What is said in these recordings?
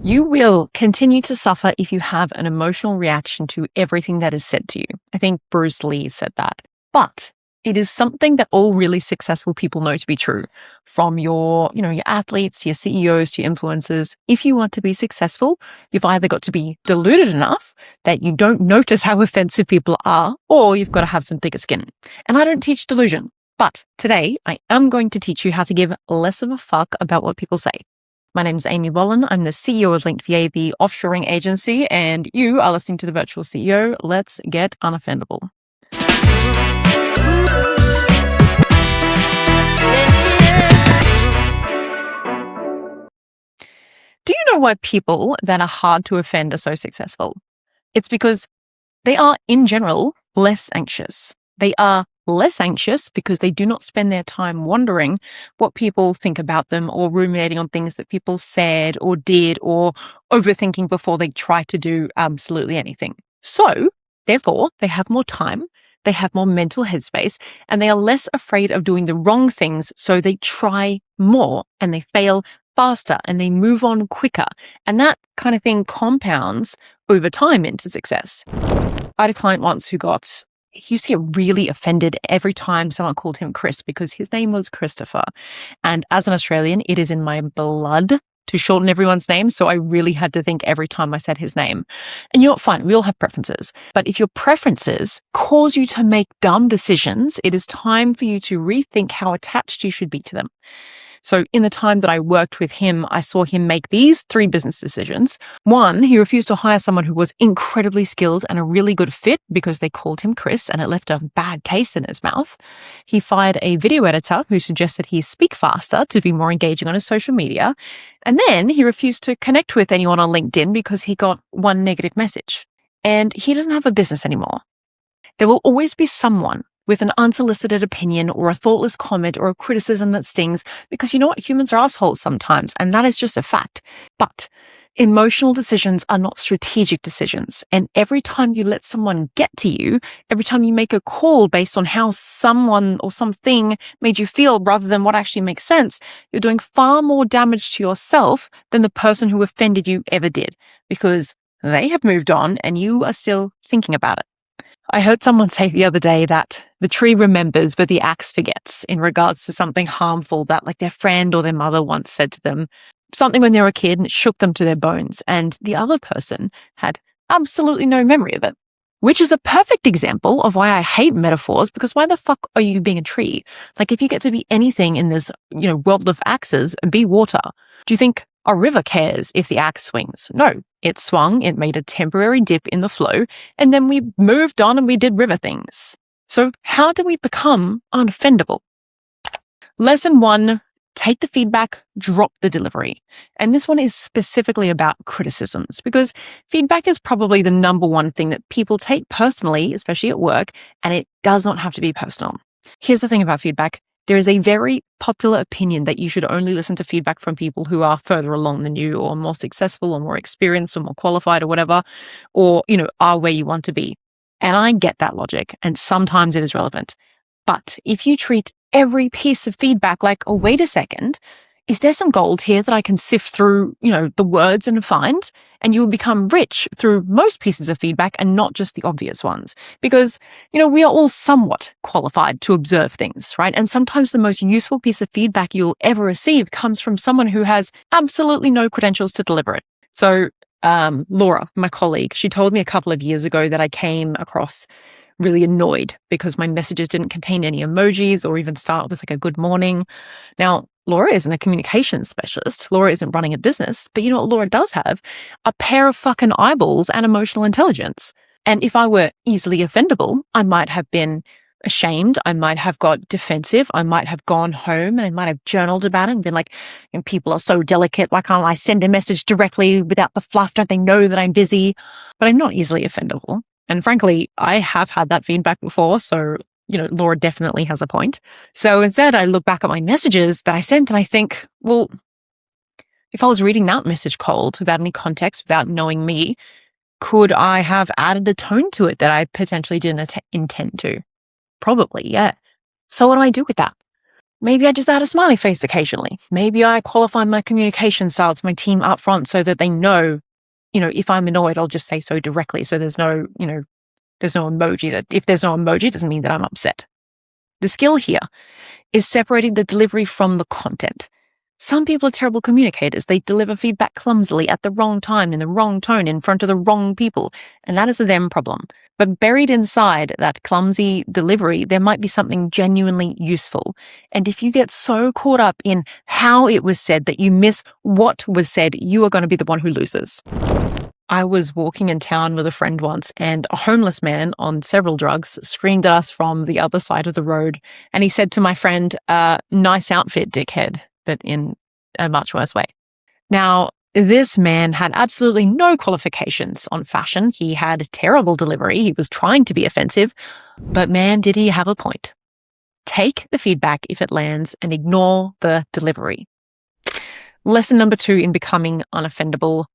You will continue to suffer if you have an emotional reaction to everything that is said to you. I think Bruce Lee said that. But it is something that all really successful people know to be true. From your athletes to your CEOs to your influencers. If you want to be successful, you've either got to be deluded enough that you don't notice how offensive people are, or you've got to have some thicker skin. And I don't teach delusion. But today, I am going to teach you how to give less of a fuck about what people say. My name is Amy Wallin. I'm the CEO of Linked VA, the offshoring agency, and you are listening to the Virtual CEO. Let's get unoffendable. Do you know why people that are hard to offend are so successful? It's because they are, in general, less anxious. They are less anxious because they do not spend their time wondering what people think about them or ruminating on things that people said or did or overthinking before they try to do absolutely anything. So, therefore, they have more time, they have more mental headspace, and they are less afraid of doing the wrong things, so they try more and they fail faster and they move on quicker. And that kind of thing compounds over time into success. I had a client once who used to get really offended every time someone called him Chris because his name was Christopher. And as an Australian, it is in my blood to shorten everyone's name. So I really had to think every time I said his name. And you know what? Fine, we all have preferences. But if your preferences cause you to make dumb decisions, it is time for you to rethink how attached you should be to them. So in the time that I worked with him, I saw him make these 3 business decisions. 1, he refused to hire someone who was incredibly skilled and a really good fit because they called him Chris and it left a bad taste in his mouth. He fired a video editor who suggested he speak faster to be more engaging on his social media. And then he refused to connect with anyone on LinkedIn because he got 1 negative message. And he doesn't have a business anymore. There will always be someone with an unsolicited opinion or a thoughtless comment or a criticism that stings, because you know what? Humans are assholes sometimes, and that is just a fact. But emotional decisions are not strategic decisions. And every time you let someone get to you, every time you make a call based on how someone or something made you feel rather than what actually makes sense, you're doing far more damage to yourself than the person who offended you ever did, because they have moved on and you are still thinking about it. I heard someone say the other day that the tree remembers, but the axe forgets in regards to something harmful that like their friend or their mother once said to them, something when they were a kid and it shook them to their bones. And the other person had absolutely no memory of it, which is a perfect example of why I hate metaphors, because why the fuck are you being a tree? Like if you get to be anything in this, world of axes, be water. Do you think a river cares if the axe swings? No, it swung, it made a temporary dip in the flow, and then we moved on and we did river things. So how do we become unoffendable? Lesson 1, take the feedback, drop the delivery. And this one is specifically about criticisms, because feedback is probably the number one thing that people take personally, especially at work, and it does not have to be personal. Here's the thing about feedback. There is a very popular opinion that you should only listen to feedback from people who are further along than you, or more successful, or more experienced, or more qualified, or whatever, or, are where you want to be. And I get that logic, and sometimes it is relevant. But if you treat every piece of feedback like, oh, wait a second, is there some gold here that I can sift through, the words and find? And you'll become rich through most pieces of feedback and not just the obvious ones. Because, we are all somewhat qualified to observe things, right? And sometimes the most useful piece of feedback you'll ever receive comes from someone who has absolutely no credentials to deliver it. So, Laura, my colleague, she told me a couple of years ago that I came across really annoyed because my messages didn't contain any emojis or even start with like a good morning. Now, Laura isn't a communications specialist. Laura isn't running a business, but you know what Laura does have? A pair of fucking eyeballs and emotional intelligence. And if I were easily offendable, I might have been ashamed. I might have got defensive. I might have gone home and I might have journaled about it and been like, people are so delicate. Why can't I send a message directly without the fluff? Don't they know that I'm busy? But I'm not easily offendable. And frankly, I have had that feedback before. So, Laura definitely has a point. So instead, I look back at my messages that I sent and I think, well, if I was reading that message cold without any context, without knowing me, could I have added a tone to it that I potentially didn't intend to? Probably, yeah. So what do I do with that? Maybe I just add a smiley face occasionally. Maybe I qualify my communication style to my team up front so that they know, if I'm annoyed, I'll just say so directly. So there's no emoji. That if there's no emoji, it doesn't mean that I'm upset. The skill here is separating the delivery from the content. Some people are terrible communicators. They deliver feedback clumsily at the wrong time, in the wrong tone, in front of the wrong people. And that is a them problem. But buried inside that clumsy delivery, there might be something genuinely useful. And if you get so caught up in how it was said that you miss what was said, you are going to be the one who loses. I was walking in town with a friend once, and a homeless man on several drugs screamed at us from the other side of the road. And he said to my friend, "Nice outfit, dickhead," but in a much worse way. Now, this man had absolutely no qualifications on fashion. He had terrible delivery. He was trying to be offensive, but man, did he have a point. Take the feedback if it lands and ignore the delivery. Lesson number 2 in becoming unoffendable: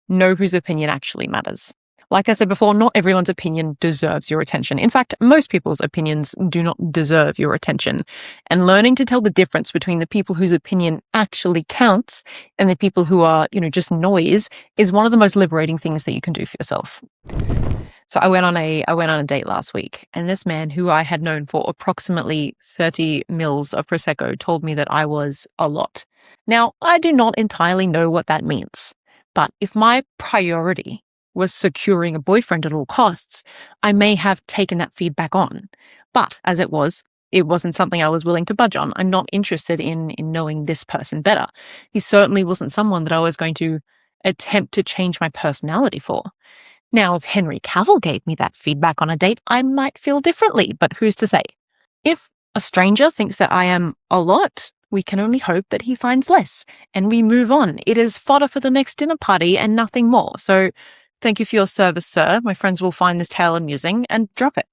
know whose opinion actually matters. Like I said before, not everyone's opinion deserves your attention. In fact, most people's opinions do not deserve your attention. And learning to tell the difference between the people whose opinion actually counts and the people who are, just noise is one of the most liberating things that you can do for yourself. So I went on a date last week, and this man, who I had known for approximately 30 mils of Prosecco, told me that I was a lot. Now, I do not entirely know what that means. But if my priority was securing a boyfriend at all costs, I may have taken that feedback on. But as it wasn't something I was willing to budge on. I'm not interested in knowing this person better. He certainly wasn't someone that I was going to attempt to change my personality for. Now, if Henry Cavill gave me that feedback on a date, I might feel differently, but who's to say? If a stranger thinks that I am a lot, we can only hope that he finds less, and we move on. It is fodder for the next dinner party and nothing more. So thank you for your service, sir. My friends will find this tale amusing, and drop it.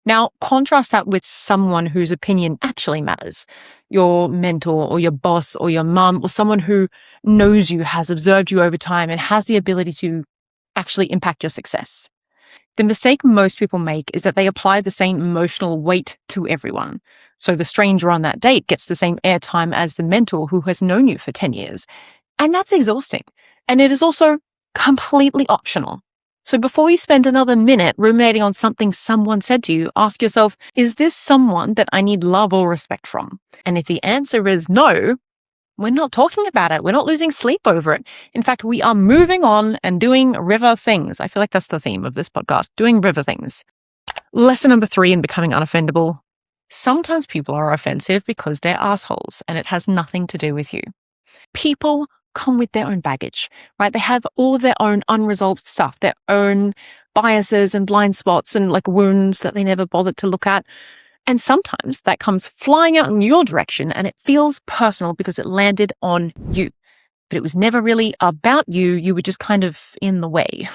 Now, contrast that with someone whose opinion actually matters. Your mentor or your boss or your mum or someone who knows you, has observed you over time, and has the ability to actually impact your success. The mistake most people make is that they apply the same emotional weight to everyone. So the stranger on that date gets the same airtime as the mentor who has known you for 10 years. And that's exhausting. And it is also completely optional. So before you spend another minute ruminating on something someone said to you, ask yourself, is this someone that I need love or respect from? And if the answer is no, we're not talking about it. We're not losing sleep over it. In fact, we are moving on and doing river things. I feel like that's the theme of this podcast, doing river things. Lesson number 3 in becoming unoffendable: sometimes people are offensive because they're assholes, and it has nothing to do with you. People come with their own baggage, right? They have all of their own unresolved stuff, their own biases and blind spots and wounds that they never bothered to look at. And sometimes that comes flying out in your direction and it feels personal because it landed on you. But it was never really about you. You were just kind of in the way.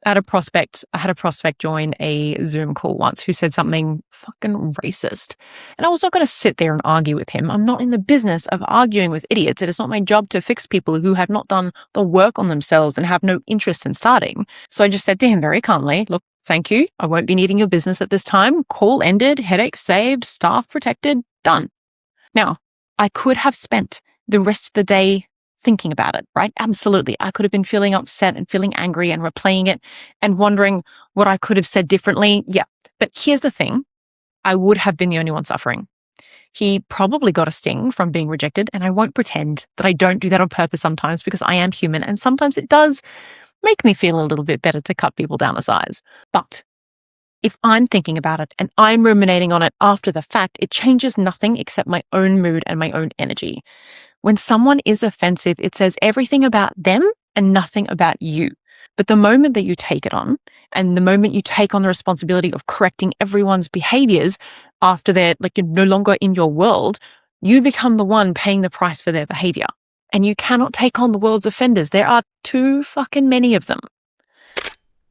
I had a prospect join a Zoom call once who said something fucking racist. And I was not going to sit there and argue with him. I'm not in the business of arguing with idiots. It is not my job to fix people who have not done the work on themselves and have no interest in starting. So I just said to him very calmly, look, thank you. I won't be needing your business at this time. Call ended, headache saved, staff protected, done. Now, I could have spent the rest of the day thinking about it, right? Absolutely. I could have been feeling upset and feeling angry and replaying it and wondering what I could have said differently. Yeah. But here's the thing. I would have been the only one suffering. He probably got a sting from being rejected, and I won't pretend that I don't do that on purpose sometimes, because I am human and sometimes it does make me feel a little bit better to cut people down a size. But if I'm thinking about it and I'm ruminating on it after the fact, it changes nothing except my own mood and my own energy. When someone is offensive, it says everything about them and nothing about you. But the moment that you take it on, and the moment you take on the responsibility of correcting everyone's behaviors after they're you're no longer in your world, you become the one paying the price for their behavior. And you cannot take on the world's offenders. There are too fucking many of them.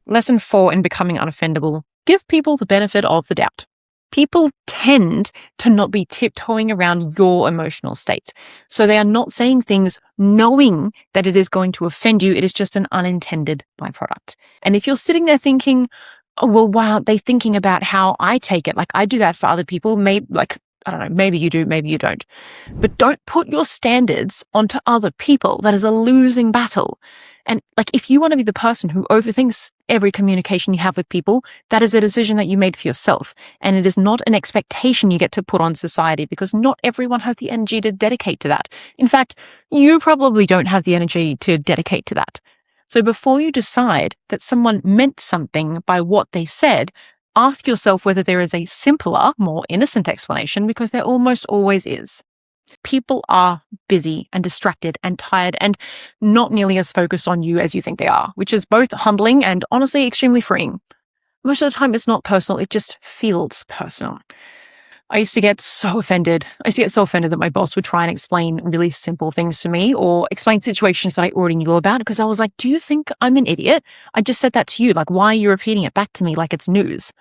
Lesson 4 in becoming unoffendable: give people the benefit of the doubt. People tend to not be tiptoeing around your emotional state. So they are not saying things knowing that it is going to offend you. It is just an unintended byproduct. And if you're sitting there thinking, oh, well, why aren't they thinking about how I take it? I do that for other people. Maybe I don't know, maybe you do, maybe you don't. But don't put your standards onto other people. That is a losing battle. And like, if you want to be the person who overthinks every communication you have with people, that is a decision that you made for yourself. And it is not an expectation you get to put on society, because not everyone has the energy to dedicate to that. In fact, you probably don't have the energy to dedicate to that. So before you decide that someone meant something by what they said, ask yourself whether there is a simpler, more innocent explanation, because there almost always is. People are busy and distracted and tired and not nearly as focused on you as you think they are, which is both humbling and honestly extremely freeing. Most of the time, it's not personal. It just feels personal. I used to get so offended. That my boss would try and explain really simple things to me, or explain situations that I already knew about, because I was like, do you think I'm an idiot? I just said that to you. Like, why are you repeating it back to me like it's news?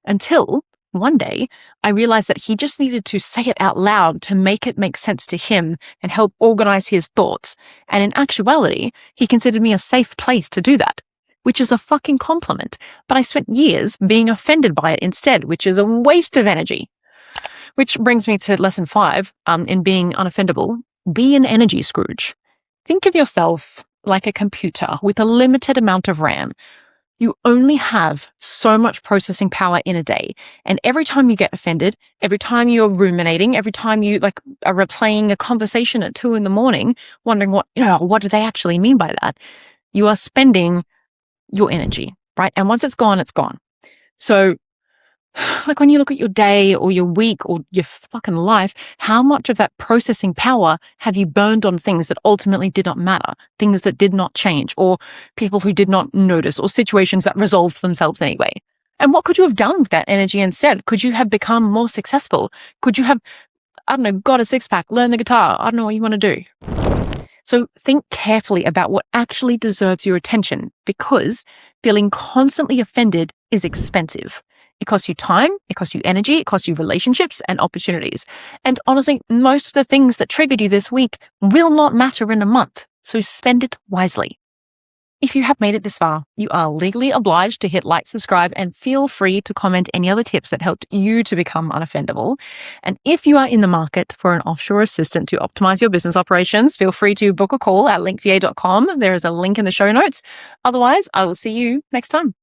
Until one day, I realized that he just needed to say it out loud to make it make sense to him and help organize his thoughts. And in actuality, he considered me a safe place to do that, which is a fucking compliment. But I spent years being offended by it instead, which is a waste of energy. Which brings me to lesson 5, in being unoffendable. Be an energy Scrooge. Think of yourself like a computer with a limited amount of RAM. You only have so much processing power in a day. And every time you get offended, every time you're ruminating, every time you are replaying a conversation at 2 a.m, wondering what do they actually mean by that? You are spending your energy, right? And once it's gone, it's gone. So like, when you look at your day or your week or your fucking life, how much of that processing power have you burned on things that ultimately did not matter, things that did not change, or people who did not notice, or situations that resolved themselves anyway? And what could you have done with that energy instead? Could you have become more successful? Could you have, got a 6-pack, learn the guitar? I don't know what you want to do. So think carefully about what actually deserves your attention, because feeling constantly offended is expensive. It costs you time, it costs you energy, it costs you relationships and opportunities. And honestly, most of the things that triggered you this week will not matter in a month, so spend it wisely. If you have made it this far, you are legally obliged to hit like, subscribe, and feel free to comment any other tips that helped you to become unoffendable. And if you are in the market for an offshore assistant to optimize your business operations, feel free to book a call at linkva.com. There is a link in the show notes. Otherwise, I will see you next time.